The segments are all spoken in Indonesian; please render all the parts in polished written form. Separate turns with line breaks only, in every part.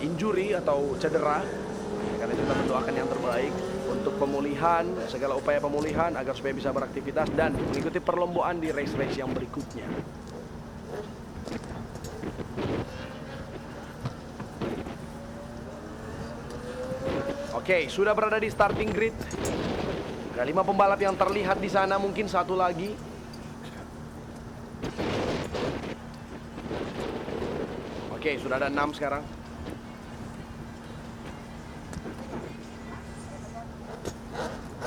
injury atau cedera. Karena itu kita mendoakan yang terbaik untuk pemulihan, segala upaya pemulihan agar supaya bisa beraktivitas dan mengikuti perlombaan di race-race yang berikutnya. Oke, sudah berada di starting grid. Ada 5 pembalap yang terlihat di sana, mungkin satu lagi. Oke, sudah ada 6 sekarang.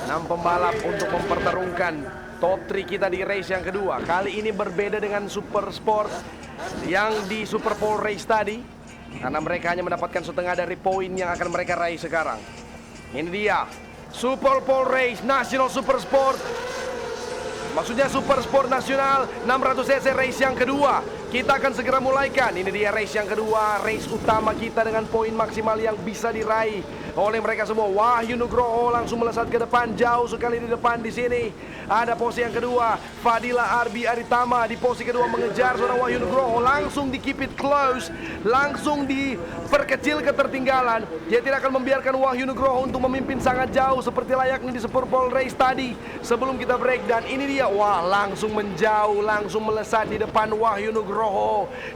Enam pembalap untuk mempertarungkan top 3 kita di race yang kedua. Kali ini berbeda dengan Super Sport yang di Super Pole Race tadi, karena mereka hanya mendapatkan setengah dari poin yang akan mereka raih sekarang. Ini dia Super Pole Race National Super Sport. Maksudnya Super Sport Nasional 600cc race yang kedua. Kita akan segera mulaikan. Ini dia race yang kedua, race utama kita dengan poin maksimal yang bisa diraih oleh mereka semua. Wahyu Nugroho langsung melesat ke depan, jauh sekali di depan di sini. Ada posisi yang kedua, Fadila Arbi Aritama di posisi kedua mengejar seorang Wahyu Nugroho, langsung di keep it close, langsung diperkecil ketertinggalan. Dia tidak akan membiarkan Wahyu Nugroho untuk memimpin sangat jauh seperti layaknya di Super Pole Race tadi sebelum kita break. Dan ini dia, wah, langsung menjauh, langsung melesat di depan Wahyu Nugroho.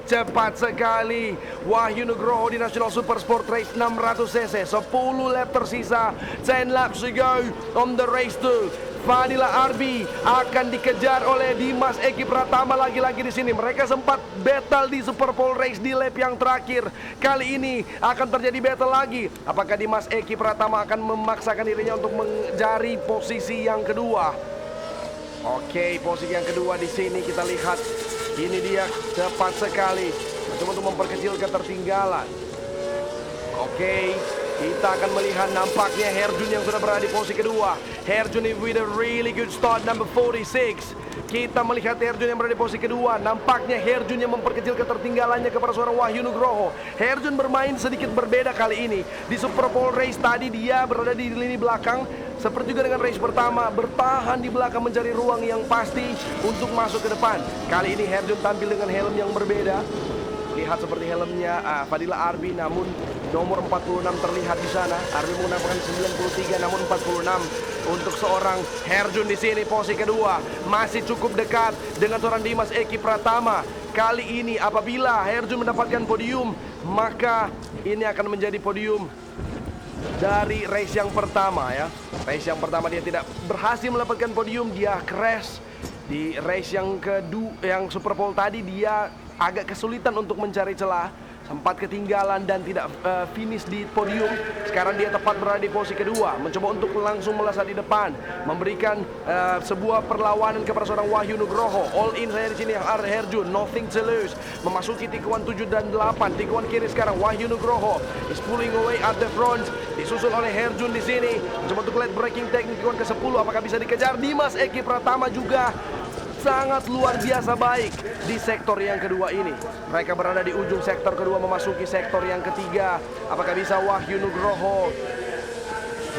Cepat sekali Wahyu Nugroho di National Super Sport Race 600cc. 10 lap tersisa, 10 laps to go on the race 2. Fadila Arbi akan dikejar oleh Dimas Eki Pratama lagi-lagi di sini. Mereka sempat battle di Super Pole Race di lap yang terakhir. Kali ini akan terjadi battle lagi. Apakah Dimas Eki Pratama akan memaksakan dirinya untuk mencari posisi yang kedua? Oke, posisi yang kedua di sini kita lihat. Ini dia, cepat sekali mencoba untuk memperkecil ketertinggalan. Oke, kita akan melihat nampaknya Herjun yang sudah berada di posisi kedua. Herjun with a really good start, number 46. Kita melihat Herjun yang berada di posisi kedua. Nampaknya Herjun yang memperkecil ketertinggalannya kepada seorang Wahyu Nugroho. Herjun bermain sedikit berbeda kali ini. Di Super Pole Race tadi dia berada di lini belakang. Seperti juga dengan race pertama, bertahan di belakang mencari ruang yang pasti untuk masuk ke depan. Kali ini Herjun tampil dengan helm yang berbeda. Lihat seperti helmnya Fadila Arbi, namun nomor 46 terlihat di sana. Arbi menggunakan 93 namun 46 untuk seorang Herjun di sini. Posisi kedua masih cukup dekat dengan seorang Dimas Eki Pratama. Kali ini apabila Herjun mendapatkan podium, maka ini akan menjadi podium dari race yang pertama ya. Race yang pertama dia tidak berhasil mendapatkan podium, dia crash. Di race yang kedua, yang Super Pole tadi dia agak kesulitan untuk mencari celah, sempat ketinggalan dan tidak finish di podium. Sekarang dia tepat berada di posisi kedua, mencoba untuk langsung melesat di depan, memberikan sebuah perlawanan kepada seorang Wahyu Nugroho. All in saya di sini Herjun, nothing to lose. Memasuki tikungan 7 dan 8, tikungan kiri sekarang Wahyu Nugroho is pulling away at the front. Disusul oleh Herjun di sini, mencoba untuk late braking teknik tikungan ke-10. Apakah bisa dikejar? Dimas Eki Pratama juga sangat luar biasa baik di sektor yang kedua ini. Mereka berada di ujung sektor kedua, memasuki sektor yang ketiga. Apakah bisa Wahyu Nugroho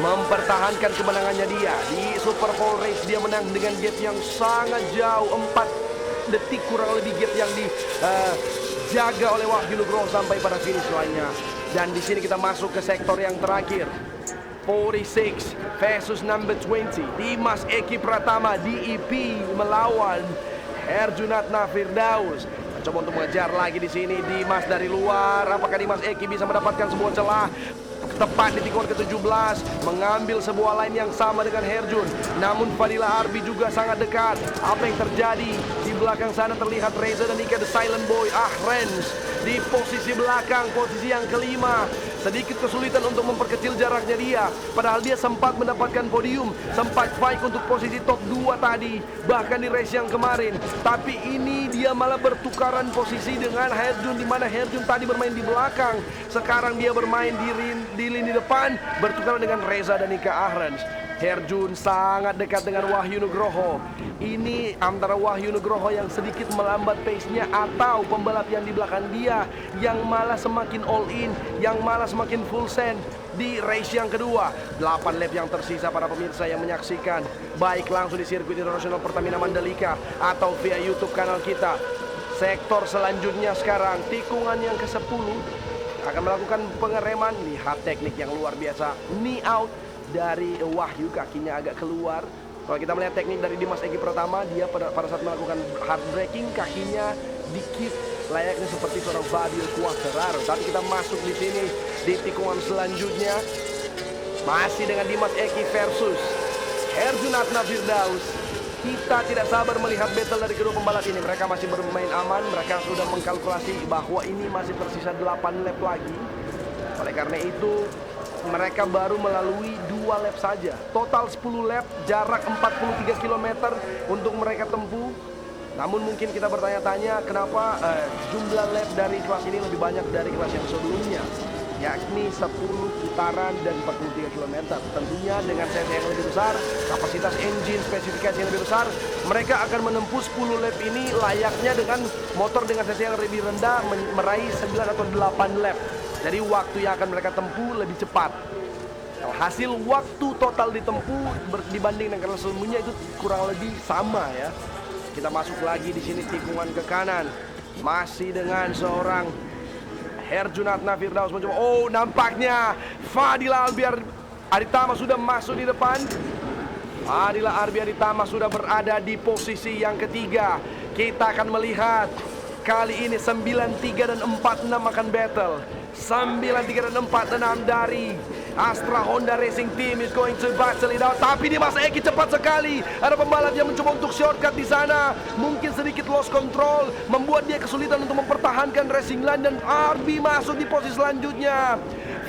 mempertahankan kemenangannya dia? Di Super Pole Race dia menang dengan gap yang sangat jauh, 4 detik kurang lebih gap yang dijaga oleh Wahyu Nugroho sampai pada finish line-nya. Dan di sini kita masuk ke sektor yang terakhir. 46 versus number 20. Dimas Eki Pratama DEP melawan Herjunatna Firdaus. Mencoba untuk mengejar lagi di sini Dimas dari luar. Apakah Dimas Eki bisa mendapatkan sebuah celah? Tepat di tikungan ke-17 mengambil sebuah line yang sama dengan Herjun. Namun Fadila Arbi juga sangat dekat. Apa yang terjadi? Di belakang sana terlihat Reza dan Ika the Silent Boy Ahrens di posisi belakang, posisi yang kelima. Sedikit kesulitan untuk memperkecil jaraknya dia. Padahal dia sempat mendapatkan podium, sempat fight untuk posisi top 2 tadi, bahkan di race yang kemarin. Tapi ini dia malah bertukaran posisi dengan Herjun, di mana Herjun tadi bermain di belakang. Sekarang dia bermain di lini depan, bertukaran dengan Reza dan Ika Ahrens. Herjun sangat dekat dengan Wahyu Nugroho. Ini antara Wahyu Nugroho yang sedikit melambat pace-nya atau pembalap yang di belakang dia yang malah semakin all in, yang malah semakin full send di race yang kedua. 8 lap yang tersisa para pemirsa yang menyaksikan, baik langsung di sirkuit internasional Pertamina Mandalika atau via YouTube kanal kita. Sektor selanjutnya sekarang tikungan yang ke-10. akan melakukan pengereman. Lihat teknik yang luar biasa, knee out dari Wahyu, kakinya agak keluar. Kalau kita melihat teknik dari Dimas Eki Pratama, dia pada saat melakukan hard braking, kakinya dikip layaknya seperti seorang Fabio Quartararo. Tapi kita masuk di sini di tikungan selanjutnya, masih dengan Dimas Eki versus Herjun Atna Firdaus. Kita tidak sabar melihat battle dari kedua pembalap ini. Mereka masih bermain aman, mereka sudah mengkalkulasi bahwa ini masih tersisa 8 lap lagi. Oleh karena itu, mereka baru melalui 2 lap saja. Total 10 lap, jarak 43 km untuk mereka tempuh. Namun mungkin kita bertanya-tanya kenapa jumlah lap dari kelas ini lebih banyak dari kelas yang sebelumnya, yakni 10 putaran dan 43 km. Tentunya dengan CC yang lebih besar, kapasitas engine, spesifikasi yang lebih besar, mereka akan menempuh 10 lap ini layaknya dengan motor dengan CC yang lebih rendah meraih 9 atau 8 lap. Jadi waktu yang akan mereka tempuh lebih cepat. Hasil waktu total ditempuh dibanding dengan kelas sebelumnya itu kurang lebih sama ya. Kita masuk lagi di sini tikungan ke kanan, masih dengan seorang Herjun Atna Firdaus mencoba. Oh, nampaknya Fadila Albi Aritama sudah masuk di depan. Fadila Albi Aritama sudah berada di posisi yang ketiga. Kita akan melihat kali ini 93 dan 46 akan battle. 93 dan 46 dari Astra Honda Racing Team is going to battle it out. Tapi Dimas Eki cepat sekali. Ada pembalap yang mencoba untuk shortcut di sana. Mungkin sedikit lost control, membuat dia kesulitan untuk mempertahankan racing line. Dan Arbi masuk di posisi selanjutnya.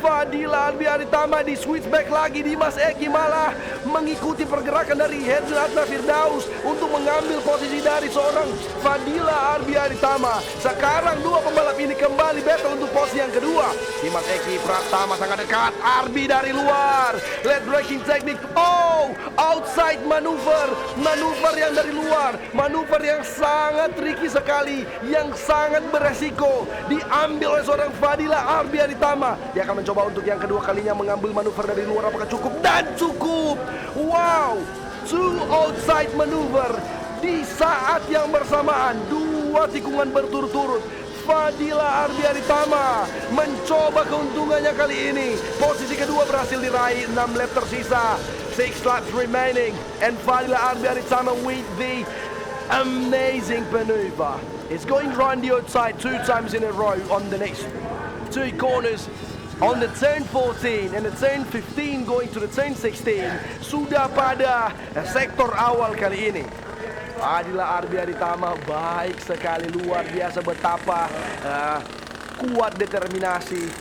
Fadila Albi Aritama di switchback lagi. Dimas Eki malah mengikuti pergerakan dari Herjun Atna Firdaus untuk mengambil posisi dari seorang Fadila Albi Aritama. Sekarang dua pembalap ini kembali battle untuk posisi yang kedua. Dimas Eki Pratama sangat dekat. Arbi dari luar. Led braking technique. Oh, outside manuver. Manuver yang dari luar. Manuver yang sangat tricky sekali, yang sangat beresiko. Diambil oleh seorang Fadila Albi Aritama. Dia akan mencoba untuk yang kedua kalinya mengambil manuver dari luar. Apakah cukup? Dan cukup. Wow, 2 outside manuver di saat yang bersamaan. 2 tikungan berturut-turut. Fadila Albi Aritama mencoba keuntungannya kali ini. Posisi kedua berhasil diraih, 6 lap tersisa, 6 laps remaining, and Fadila Albi Aritama with the amazing maneuver. It's going round the outside 2 times in a row on the next 2 corners. On the turn 14 and the turn 15 going to the turn 16. Sudah pada sektor awal kali ini. Fadila Albi Aritama baik sekali, luar biasa betapa kuat determinasi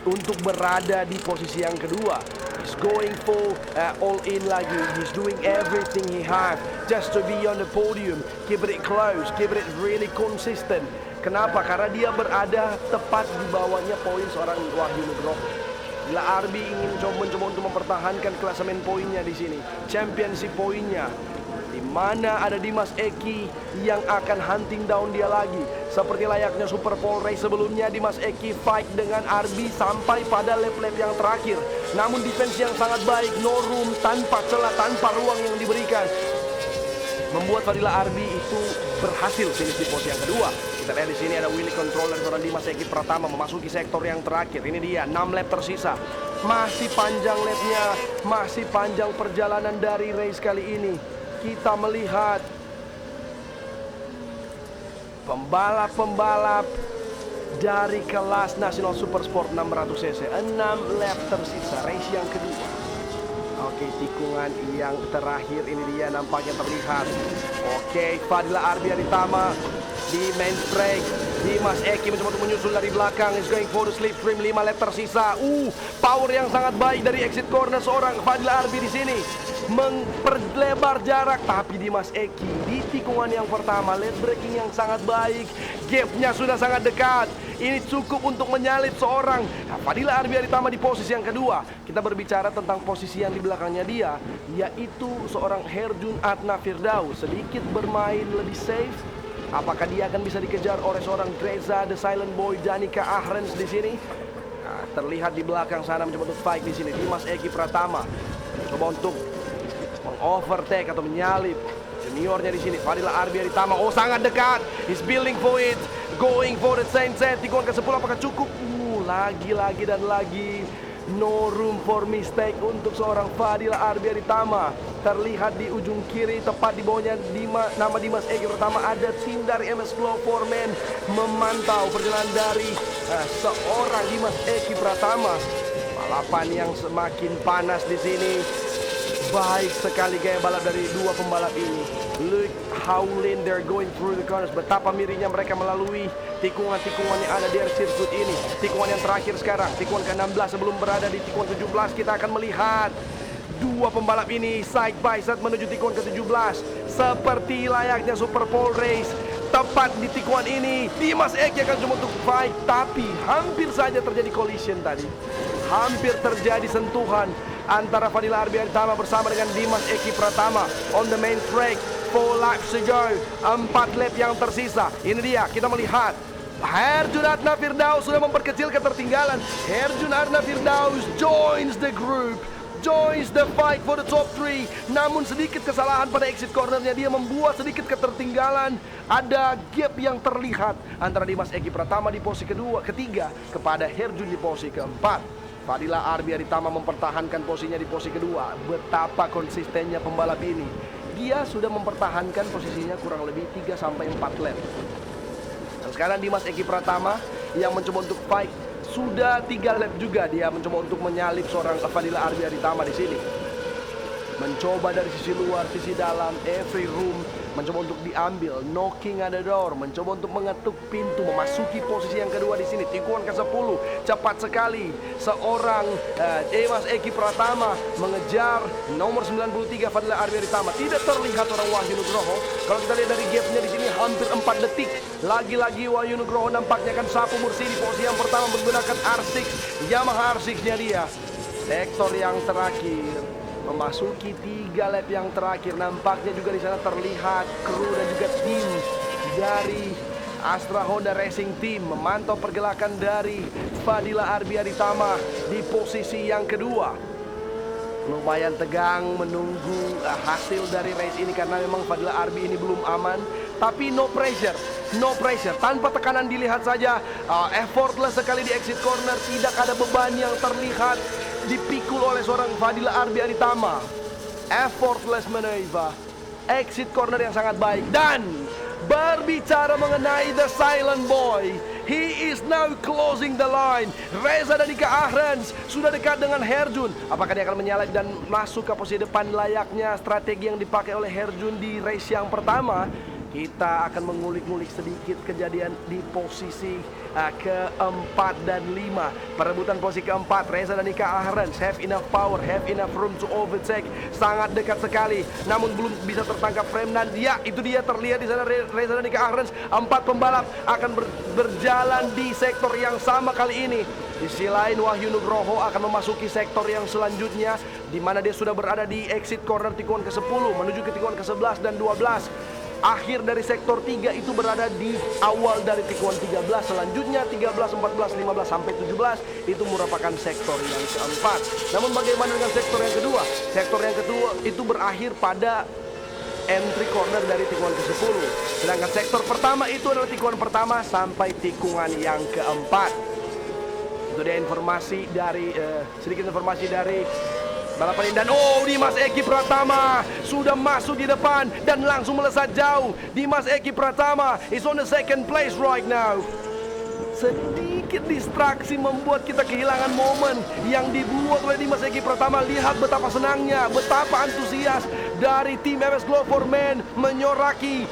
untuk berada di posisi yang kedua. He's going for all in lagi. He's doing everything he has just to be on the podium. Keep it close, keep it really consistent. Kenapa? Karena dia berada tepat di bawahnya poin seorang Wahyu Nugroho. Bila Arbi ingin mencoba untuk mempertahankan klasemen poinnya di sini, championship poinnya, di mana ada Dimas Eki yang akan hunting down dia lagi. Seperti layaknya Super Pole Race sebelumnya, Dimas Eki fight dengan Arbi sampai pada lap-lap yang terakhir. Namun defense yang sangat baik, no room, tanpa celah, tanpa ruang yang diberikan, membuat Fadila Albi itu berhasil finish di posisi yang kedua. Kita lihat di sini ada wheelie controller seorang Dimas Eki Pratama memasuki sektor yang terakhir. Ini dia, 6 lap tersisa. Masih panjang lapnya, masih panjang perjalanan dari race kali ini. Kita melihat pembalap-pembalap dari kelas National Super Sport 600cc. 6 lap tersisa, race yang kedua. Oke, tikungan yang terakhir ini dia nampaknya terlihat. Oke, Fadila Albi Aritama di main track. Dimas Eki mencoba untuk menyusul dari belakang. Is going for the slipstream, 5 lap tersisa. Power yang sangat baik dari exit corner seorang Fadila Albi di sini. Memperlebar jarak, tapi Dimas Eki di tikungan yang pertama, led braking yang sangat baik. Gapnya sudah sangat dekat. Ini cukup untuk menyalip seorang Fadila Albi Aritama di posisi yang kedua. Kita berbicara tentang posisi yang di belakangnya dia, yaitu seorang Herjun Atna Firdaus. Sedikit bermain lebih safe. Apakah dia akan bisa dikejar oleh seorang Greza, The Silent Boy, Danica Ahrens di sini? Nah, terlihat di belakang sana mencoba untuk fight di sini. Dimas Eki Pratama mencoba untuk mengovertake atau menyalip juniornya di sini. Fadila Albi Aritama, sangat dekat. He's building for it, going for the same set. Tikungan ke-10 apakah cukup? lagi-lagi dan lagi. No room for mistake untuk seorang Fadil Arbiaritama. Terlihat di ujung kiri tepat di bawahnya nama Dimas Eki Pratama, ada tim dari MS Glow Foreman memantau perjalanan dari seorang Dimas Eki Pratama. Balapan yang semakin panas di sini. Baik sekali gaya balap dari dua pembalap ini. Look how lean they're going through the corners. Betapa miripnya mereka melalui tikungan-tikungan yang ada di sirkuit ini. Tikungan yang terakhir sekarang, tikungan ke-16 sebelum berada di tikungan 17. Kita akan melihat dua pembalap ini side by side menuju tikungan ke-17. Seperti layaknya Super Pole Race. Tepat di tikungan ini Dimas Eki akan coba untuk fight, tapi hampir saja terjadi collision tadi. Hampir terjadi sentuhan antara Fadil Arbiaritama bersama dengan Dimas Eki Pratama on the main track. 4 laps to go, 4 lap yang tersisa. Ini dia, kita melihat Herjunot Firdaus sudah memperkecil ketertinggalan. Herjunot Firdaus joins the group, joins the fight for the top 3. Namun sedikit kesalahan pada exit cornernya, dia membuat sedikit ketertinggalan. Ada gap yang terlihat antara Dimas Eki Pratama di posisi ketiga kepada Herjun di posisi keempat. Fadila Arbiaritama mempertahankan posisinya di posisi kedua. Betapa konsistennya pembalap ini. Dia sudah mempertahankan posisinya kurang lebih 3-4 lap. Dan sekarang Dimas Eki Pratama yang mencoba untuk fight, sudah 3 lap juga dia mencoba untuk menyalip seorang Fadila Arbiaritama di sini. Mencoba dari sisi luar, sisi dalam, every room mencoba untuk diambil, knocking at the door, mencoba untuk mengetuk pintu, memasuki posisi yang kedua di sini. Tikungan ke-10, cepat sekali seorang Dimas Eki Pratama mengejar nomor 93 Fadila Arbiaritama. Tidak terlihat orang Wahyu Nugroho. Kalau kita lihat dari gapnya di sini hampir 4 detik. Lagi-lagi Wahyu Nugroho nampaknya akan sapu bersih di posisi yang pertama menggunakan R6, Yamaha R6-nya dia. Sektor yang terakhir, memasuki 3 lap yang terakhir, nampaknya juga di sana terlihat kru dan juga tim dari Astra Honda Racing Team memantau pergerakan dari Fadila Arbiaritama di posisi yang kedua. Lumayan tegang menunggu hasil dari race ini karena memang Fadila Arbi ini belum aman. Tapi no pressure, no pressure. Tanpa tekanan dilihat saja, effortless sekali di exit corner. Tidak ada beban yang terlihat dipikul oleh seorang Fadila Arbiaritama. Effortless maneuver, exit corner yang sangat baik. Dan berbicara mengenai the silent boy, he is now closing the line. Reza Danica Ahrens sudah dekat dengan Herjun. Apakah dia akan menyalip dan masuk ke posisi depan layaknya strategi yang dipakai oleh Herjun di race yang pertama? Kita akan mengulik-ngulik sedikit kejadian di posisi keempat dan 5. Perebutan posisi keempat, Reza Danica Ahrens have enough power, have enough room to overtake. Sangat dekat sekali, namun belum bisa tertangkap frame. Dan ya, itu dia terlihat di sana Reza Danica Ahrens. 4 pembalap akan berjalan di sektor yang sama kali ini. Di sisi lain, Wahyu Nugroho akan memasuki sektor yang selanjutnya, di mana dia sudah berada di exit corner tikungan ke-10 menuju ke tikungan ke-11 dan 12. Akhir dari sektor 3 itu berada di awal dari tikungan 13. Selanjutnya 13, 14, 15 sampai 17 itu merupakan sektor yang keempat. Namun bagaimana dengan sektor yang kedua? Sektor yang kedua itu berakhir pada entry corner dari tikungan ke-10. Sedangkan sektor pertama itu adalah tikungan pertama sampai tikungan yang keempat. Itu dia informasi dari sedikit informasi dari balapan ini. Dan Dimas Eki Pratama sudah masuk di depan dan langsung melesat jauh. Dimas Eki Pratama is on the second place right now. Sedikit distraksi membuat kita kehilangan momen yang dibuat oleh Dimas Eki Pratama. Lihat betapa senangnya, betapa antusias dari tim MS Glow Foreman menyoraki,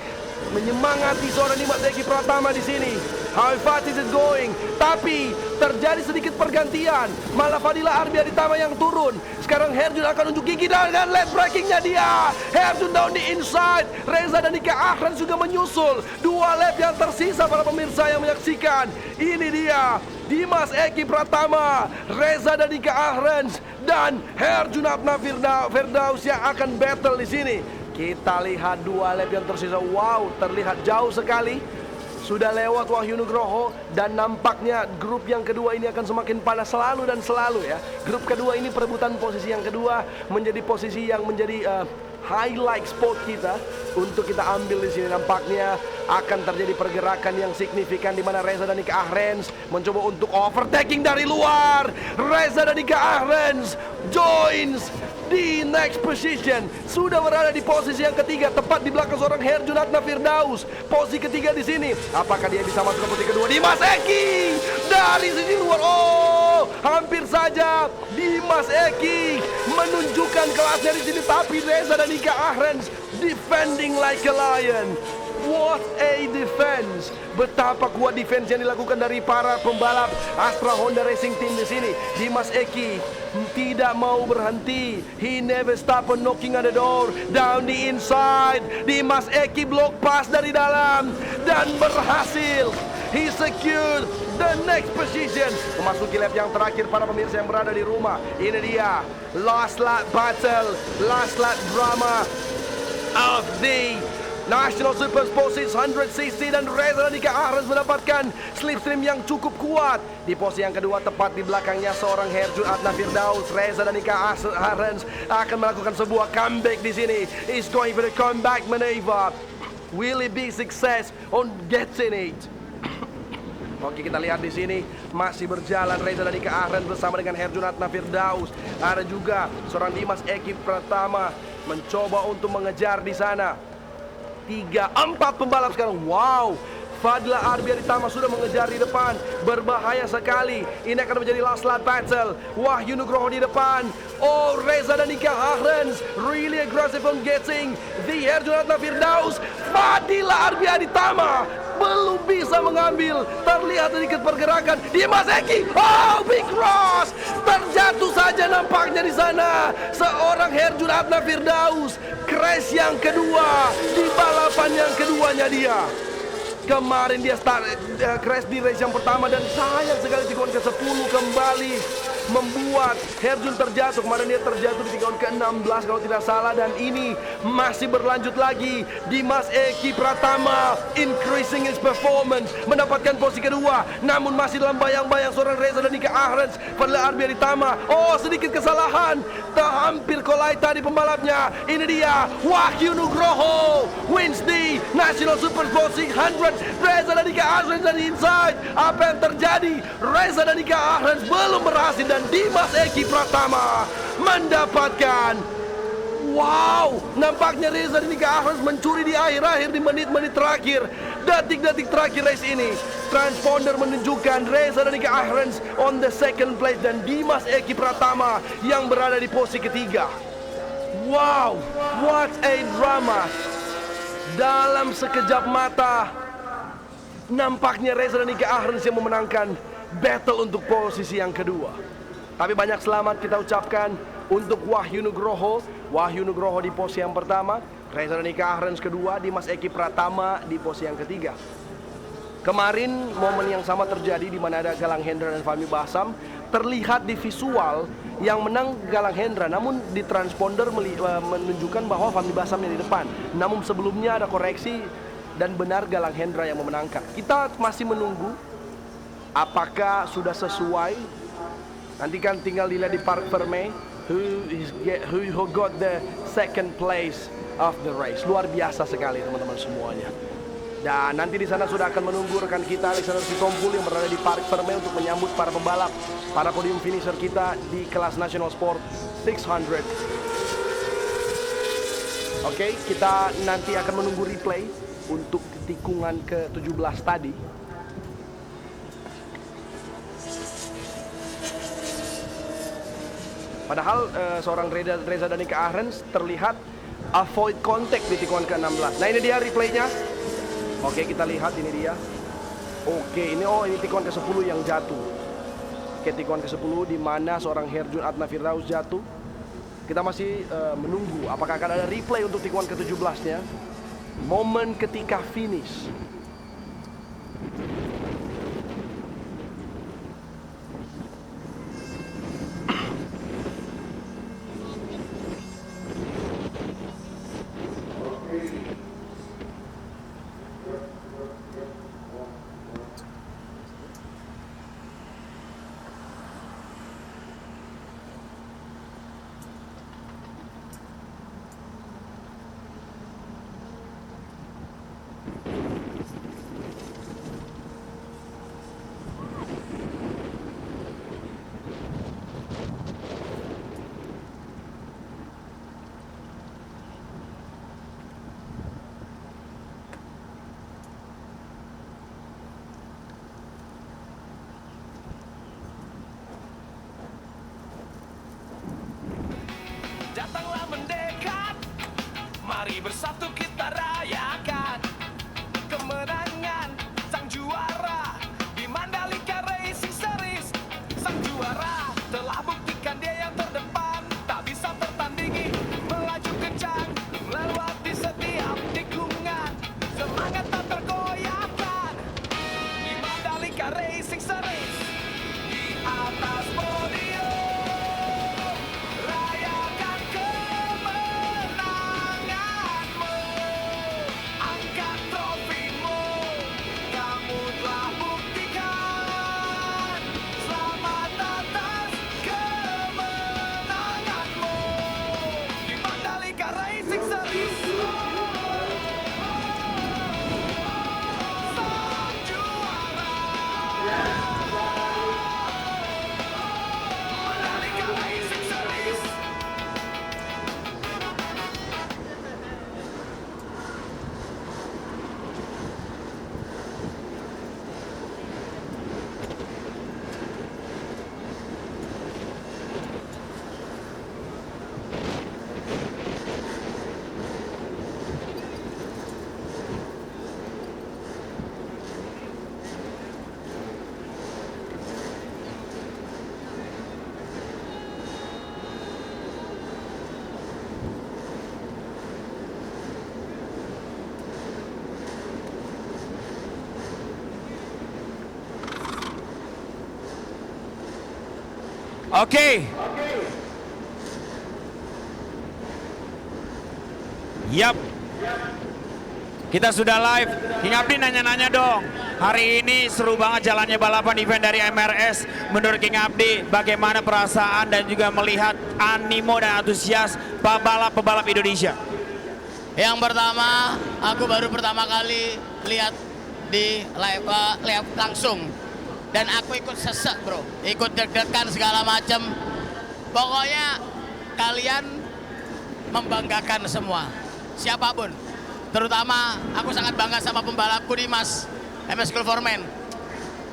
menyemangati seorang Dimas Eki Pratama di sini. How fast is it going? Tapi terjadi sedikit pergantian. Malah Fadila Arbiaritama yang turun. Sekarang Herjun akan unjuk gigi dengan lap breakingnya dia. Herjun down di inside. Reza dan Nika Ahrens juga menyusul. 2 lap yang tersisa para pemirsa yang menyaksikan. Ini dia Dimas Eki Pratama, Reza dan Nika Ahrens, dan Herjunot Firdaus yang akan battle di sini. Kita lihat 2 lap yang tersisa. Wow, terlihat jauh sekali. Sudah lewat Wahyu Nugroho dan nampaknya grup yang kedua ini akan semakin panas selalu dan selalu ya. Grup kedua ini perebutan posisi yang kedua menjadi posisi yang menjadi highlight spot kita untuk kita ambil di sini. Nampaknya akan terjadi pergerakan yang signifikan di mana Reza dan Nick Ahrens mencoba untuk overtaking dari luar. Reza dan Nick Ahrens joins di next position, sudah berada di posisi yang ketiga, tepat di belakang seorang Herjunat Firdaus. Posisi ketiga di sini. Apakah dia bisa masuk ke posisi kedua? Dimas Eki dari sisi luar. Oh, hampir saja Dimas Eki menunjukkan kelasnya di sini, tapi Reza dan Nika Ahrens defending like a lion. What a defense! Betapa kuat defense yang dilakukan dari para pembalap Astra Honda Racing Team di sini. Dimas Eki tidak mau berhenti. He never stop on knocking on the door. Down the inside. Dimas Eki block pass dari dalam dan berhasil. He secured the next position. Memasuki lap yang terakhir para pemirsa yang berada di rumah. Ini dia last lap battle, last lap drama of the National Super Sport 600cc, dan Reza dan Nika Ahrens mendapatkan slipstream yang cukup kuat. Di posisi yang kedua tepat di belakangnya seorang Herjunat Firdaus. Reza dan Nika Ahrens akan melakukan sebuah comeback di sini. He's going for the comeback maneuver. Will it be success on getting it? Oke, kita lihat di sini masih berjalan Reza dan Nika Ahrens bersama dengan Herjunat Firdaus. Ada juga seorang Dimas Eki Pratama mencoba untuk mengejar di sana. 3-4 pembalap sekarang. Wow, Fadla Arbiaritama sudah mengejar di depan. Berbahaya sekali. Ini akan menjadi last lap battle. Wahyu Nugroho di depan. Oh, Reza dan Nika Ahrens really aggressive on getting the Herjunat Firdaus. Fadila Arbiaritama belum bisa mengambil. Terlihat sedikit pergerakan. Dimas Eki, oh, big cross. Terjatuh saja nampaknya di sana seorang Herjunat Firdaus. Crash yang kedua di balapan yang keduanya dia. Kemarin dia crash di race yang pertama dan sayang sekali tikungan ke-10 kembali membuat Herjun terjatuh. Kemarin dia terjatuh di tikungan ke-16 kalau tidak salah, dan ini masih berlanjut lagi. Dimas Eki Pratama increasing his performance, mendapatkan posisi kedua, namun masih dalam bayang-bayang seorang Reza dan Nika Ahrens. Fadla Arbiaritama, oh, sedikit kesalahan, hampir collide tadi pembalapnya. Ini dia Wahyu Nugroho wins the National Super Sport 600. Reza dan Nika Ahrens dari inside. Apa yang terjadi? Reza dan Nika Ahrens belum berhasil dan Dimas Eki Pratama mendapatkan. Wow, nampaknya Reza dan Nika Ahrens mencuri di akhir-akhir, di menit-menit terakhir, detik-detik terakhir race ini. Transponder menunjukkan Reza dan Nika Ahrens on the second place dan Dimas Eki Pratama yang berada di posisi ketiga. Wow, what a drama. Dalam sekejap mata nampaknya Reza dan Nika Ahrens yang memenangkan battle untuk posisi yang kedua. Tapi banyak selamat kita ucapkan untuk Wahyu Nugroho. Wahyu Nugroho di posisi yang pertama, Reza dan Nika Ahrens kedua, Dimas Eki Pratama di posisi yang ketiga. Kemarin momen yang sama terjadi di mana ada Galang Hendra dan Fahmi Basam. Terlihat di visual yang menang Galang Hendra, namun di transponder menunjukkan bahwa Fahmi Basam yang di depan. Namun sebelumnya ada koreksi dan benar Galang Hendra yang memenangkan. Kita masih menunggu apakah sudah sesuai. Nanti kan tinggal dilihat di Parc Fermé who got the second place of the race. Luar biasa sekali teman-teman semuanya. Dan nanti di sana sudah akan menunggu rekan kita Alexander Sitompul yang berada di Parc Fermé untuk menyambut para pembalap, para podium finisher kita di kelas National Sport 600. Oke, kita nanti akan menunggu replay untuk tikungan ke-17 tadi. Padahal seorang Reza dan Nika Ahrens terlihat avoid contact di tikungan ke-16. Nah, ini dia replaynya. Oke, kita lihat ini dia. Oke, ini tikungan ke-10 yang jatuh. Oke, tikungan ke-10 di mana seorang Herjunat Firdaus jatuh. Kita masih menunggu apakah akan ada replay untuk tikungan ke-17-nya. Momen ketika finish. Mari bersatu kita rayakan kemenangan sang juara di Mandalika Racing Series. Sang juara telah buktikan dia yang terdepan, tak bisa tertandingi, melaju kencang, melewati setiap tikungan, semangat tak tergoyahkan di Mandalika Racing Series. Di atas podium, rayakan kemenanganmu, angkat trofimu, kamu telah buktikan. Selamat atas kemenanganmu di Mandalika Racing Series. Sang juara Mandalika Racing Series.
Oke. Yap. Kita sudah live. King Abdi nanya-nanya dong. Hari ini seru banget jalannya balapan event dari MRS. Menurut King Abdi, bagaimana perasaan dan juga melihat animo dan antusias pebalap-pebalap Indonesia?
Yang pertama, aku baru pertama kali lihat di live langsung. Dan aku ikut sesek bro, ikut deg-degan segala macem. Pokoknya kalian membanggakan semua, siapapun. Terutama aku sangat bangga sama pembalapku Dimas, MS School for Men.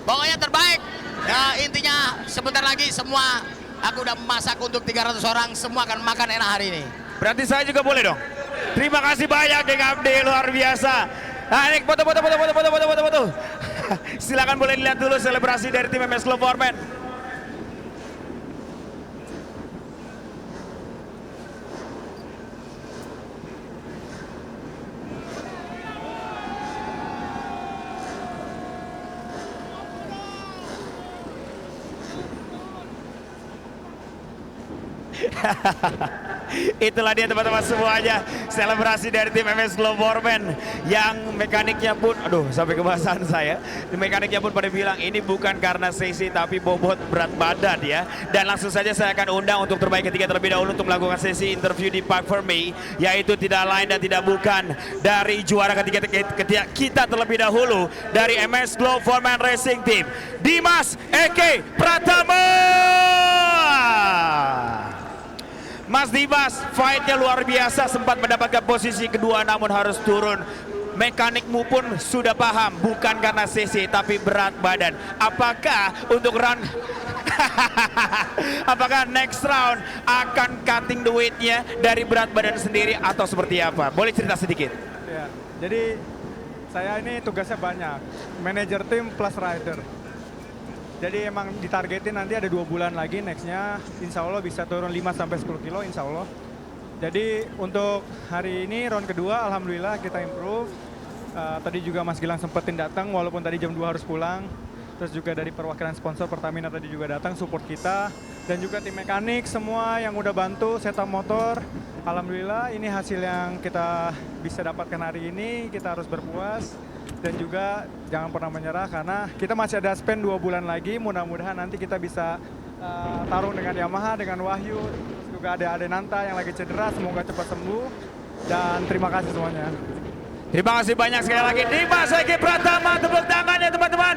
Pokoknya terbaik. Ya intinya sebentar lagi semua aku udah masak untuk 300 orang, semua akan makan enak hari ini.
Berarti saya juga boleh dong? Terima kasih banyak King Abdi, luar biasa. Nah ini foto. Silakan boleh dilihat dulu selebrasi dari tim MS School for Men. Itulah dia teman-teman semuanya, selebrasi dari tim MS School for Men yang mekaniknya pun, aduh sampai kebahasan saya, mekaniknya pun pada bilang ini bukan karena sesi tapi bobot berat badan ya. Dan langsung saja saya akan undang untuk terbaik ketiga terlebih dahulu untuk melakukan sesi interview di Park Fermi, yaitu tidak lain dan tidak bukan dari juara ketiga kita terlebih dahulu dari MS School for Men Racing Team, Dimas Eke Pratama. Mas Dimas, fight-nya luar biasa, sempat mendapatkan posisi kedua namun harus turun. Mekanikmu pun sudah paham, bukan karena CC tapi berat badan. Apakah untuk round apakah next round akan cutting the weight-nya dari berat badan sendiri atau seperti apa? Boleh cerita sedikit?
Ya, jadi saya ini tugasnya banyak, manajer tim plus rider. Jadi emang ditargetin nanti ada 2 bulan lagi nextnya, insya Allah bisa turun 5-10 kilo insya Allah. Jadi untuk hari ini round kedua alhamdulillah kita improve. Tadi juga Mas Gilang sempetin datang walaupun tadi jam 2 harus pulang. Terus juga dari perwakilan sponsor Pertamina tadi juga datang support kita. Dan juga tim mekanik semua yang udah bantu setup motor. Alhamdulillah ini hasil yang kita bisa dapatkan hari ini, kita harus berpuas. Dan juga jangan pernah menyerah karena kita masih ada spend 2 bulan lagi. Mudah-mudahan nanti kita bisa tarung dengan Yamaha, dengan Wahyu. Terus juga ada Adenanta yang lagi cedera, semoga cepat sembuh. Dan terima kasih semuanya.
Terima kasih banyak sekali lagi Dimas Eke Pratama, tepuk tangan ya teman-teman.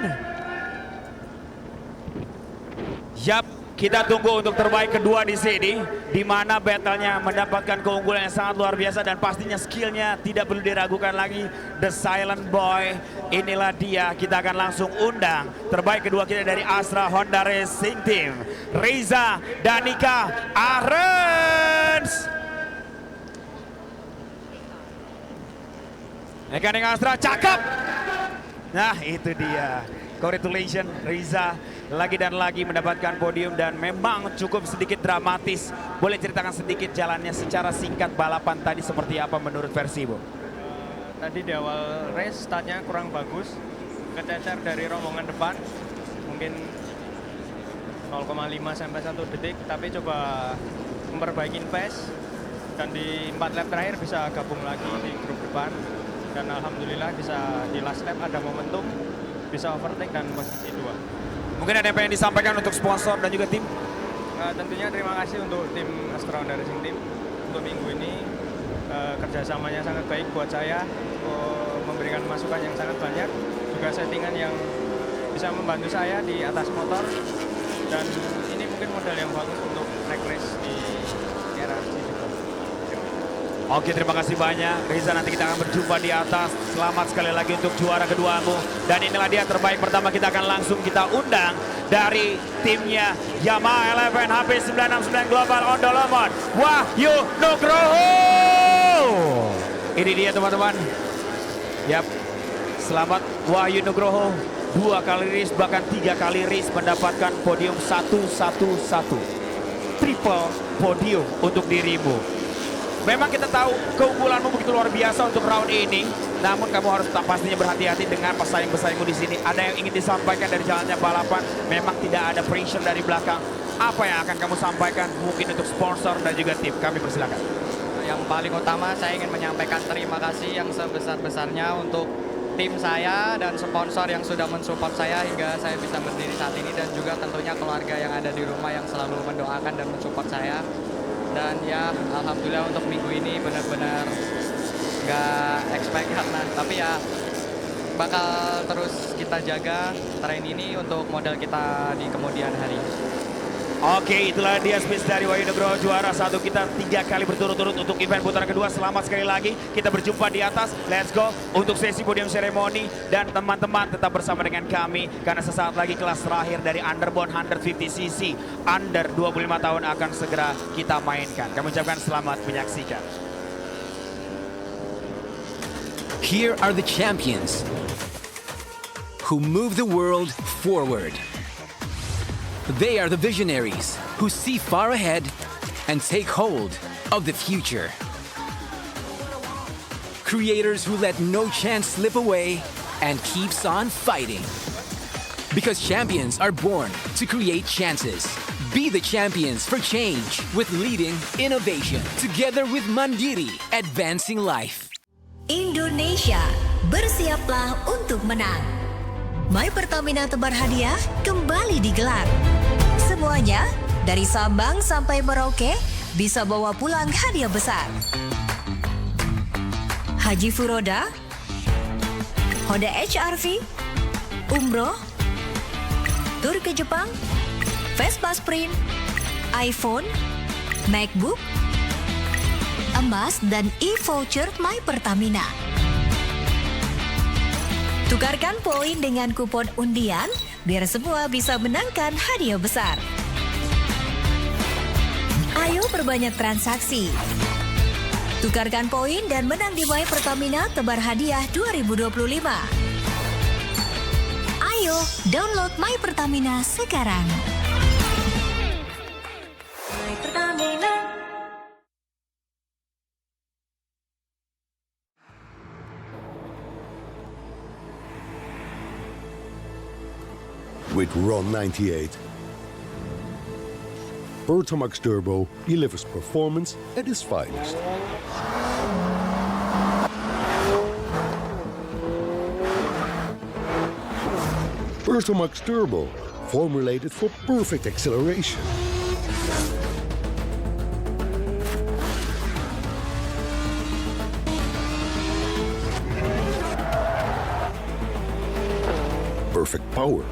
Yap, kita tunggu untuk terbaik kedua di sini, di mana battle-nya mendapatkan keunggulan yang sangat luar biasa dan pastinya skill-nya tidak perlu diragukan lagi. The Silent Boy, inilah dia. Kita akan langsung undang terbaik kedua kita dari Astra Honda Racing Team, Reza Danika Ahrens. Mekanik Astra, cakep. Nah itu dia. Congratulations Riza, lagi dan lagi mendapatkan podium dan memang cukup sedikit dramatis. Boleh ceritakan sedikit jalannya secara singkat balapan tadi seperti apa menurut versimu?
Tadi di awal race startnya kurang bagus, kececer dari rombongan depan, mungkin 0,5 sampai 1 detik, tapi coba memperbaiki pace dan di 4 lap terakhir bisa gabung lagi di grup depan dan alhamdulillah bisa di last lap ada momentum bisa overtake dan posisi 2.
Mungkin ada apa yang disampaikan untuk sponsor dan juga tim?
Tentunya terima kasih untuk tim Astra Honda Racing Team untuk minggu ini kerjasamanya sangat baik buat saya, memberikan masukan yang sangat banyak, juga settingan yang bisa membantu saya di atas motor dan ini mungkin modal yang bagus untuk track race di era juga.
Oke, terima kasih banyak Riza, nanti kita akan berjumpa di atas. Selamat sekali lagi untuk juara keduamu. Dan inilah dia terbaik pertama, kita akan langsung kita undang dari timnya Yamaha Eleven HP969 Global on the Lemon, Wahyu Nugroho. Ini dia teman-teman. Yap, selamat Wahyu Nugroho. 2 kali race bahkan 3 kali race mendapatkan podium 111. Triple podium untuk dirimu. Memang kita tahu keunggulanmu begitu luar biasa untuk round ini, namun kamu harus pastinya berhati-hati dengan pesaing-pesaingmu di sini. Ada yang ingin disampaikan dari jalannya balapan, memang tidak ada pressure dari belakang. Apa yang akan kamu sampaikan mungkin untuk sponsor dan juga tim? Kami persilakan.
Yang paling utama saya ingin menyampaikan terima kasih yang sebesar-besarnya untuk tim saya dan sponsor yang sudah mensupport saya hingga saya bisa berdiri saat ini, dan juga tentunya keluarga yang ada di rumah yang selalu mendoakan dan mensupport saya. Dan ya alhamdulillah untuk minggu ini benar-benar nggak expect karena, tapi ya bakal terus kita jaga train ini untuk modal kita di kemudian hari.
Oke, itulah dia speech dari Wahyu Nugroho, juara 1 kita 3 kali berturut-turut untuk event putaran kedua. Selamat sekali lagi, kita berjumpa di atas. Let's go untuk sesi podium seremoni. Dan teman-teman tetap bersama dengan kami, karena sesaat lagi kelas terakhir dari Underbone 150cc under 25 tahun akan segera kita mainkan. Kami ucapkan selamat menyaksikan.
Here are the champions who move the world forward. They are the visionaries who see far ahead and take hold of the future. Creators who let no chance slip away and keeps on fighting. Because champions are born to create chances. Be the champions for change with leading innovation. Together with Mandiri, advancing life.
Indonesia, bersiaplah untuk menang. My Pertamina Tebar Hadiah kembali digelar. Semuanya, dari Sabang sampai Merauke, bisa bawa pulang hadiah besar. Haji Furoda, Honda HR-V, Umroh, tur ke Jepang, Vespa Sprint, iPhone, MacBook, emas, dan e-voucher My Pertamina. Tukarkan poin dengan kupon undian, biar semua bisa menangkan hadiah besar. Ayo perbanyak transaksi. Tukarkan poin dan menang di My Pertamina Tebar Hadiah 2025. Ayo, download My Pertamina sekarang. My Pertamina.
With RON 98, Pertamax Turbo delivers performance at its finest. Pertamax Turbo, formulated for perfect acceleration. Perfect power.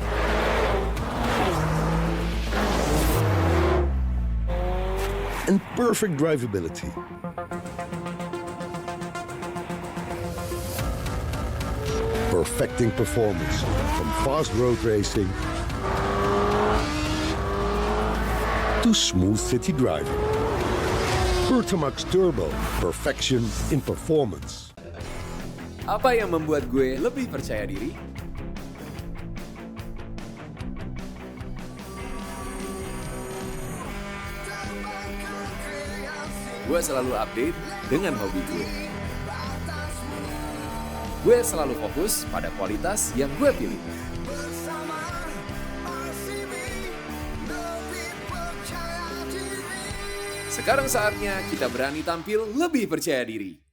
And perfect drivability. Perfecting performance from fast road racing to smooth city driving. Pertamax Turbo, perfection in performance.
Apa yang membuat gue lebih percaya diri? Gue selalu update dengan hobi gue. Gue selalu fokus pada kualitas yang gue pilih. Sekarang saatnya kita berani tampil lebih percaya diri.